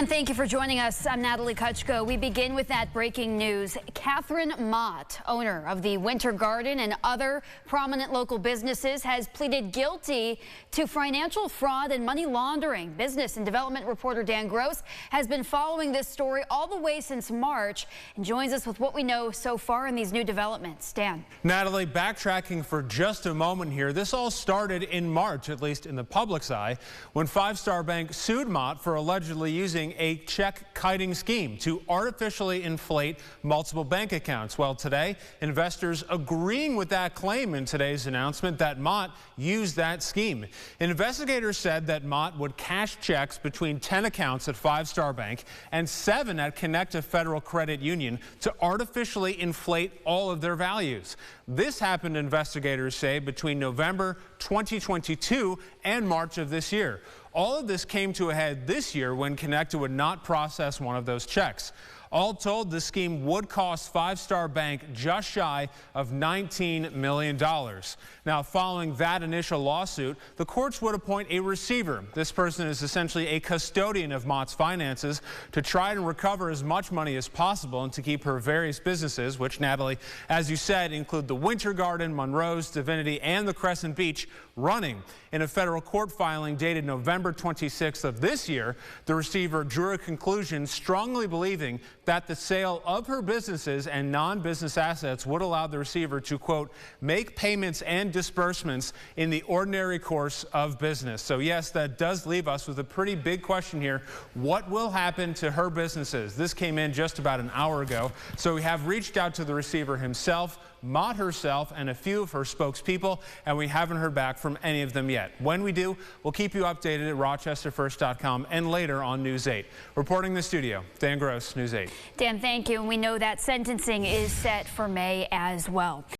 And thank you for joining us. I'm Natalie Kutchko. We begin with that breaking news. Katherine Mott, owner of the Wintergarden and other prominent local businesses, has pleaded guilty to financial fraud and money laundering. Business and development reporter Dan Gross has been following this story all the way since March and joins us with what we know so far in these new developments. Dan. Natalie, backtracking for just a moment here. This all started in March, at least in the public's eye, when Five Star Bank sued Mott for allegedly using a check kiting scheme to artificially inflate multiple bank accounts. Well, today, investors agreeing with that claim in today's announcement that Mott used that scheme. Investigators said that Mott would cash checks between 10 accounts at Five Star Bank and 7 at Connective Federal Credit Union to artificially inflate all of their values. This happened, investigators say, between November 2022 and March of this year. All of this came to a head this year when Connective would not process one of those checks. All told, the scheme would cost Five Star Bank just shy of $19 million. Now, following that initial lawsuit, the courts would appoint a receiver. This person is essentially a custodian of Mott's finances to try and recover as much money as possible and to keep her various businesses, which, Natalie, as you said, include the Wintergarden, Monroe's, Divinity, and the Crescent Beach, running. In a federal court filing dated November 26th of this year, the receiver drew a conclusion strongly believing that the sale of her businesses and non-business assets would allow the receiver to, quote, make payments and disbursements in the ordinary course of business. So yes, that does leave us with a pretty big question here. What will happen to her businesses? This came in just about an hour ago. So we have reached out to the receiver himself, Mott herself, and a few of her spokespeople, and we haven't heard back from any of them yet. When we do, we'll keep you updated at RochesterFirst.com and later on News 8. Reporting the studio, Dan Gross, News 8. Dan, thank you. And we know that sentencing is set for May as well.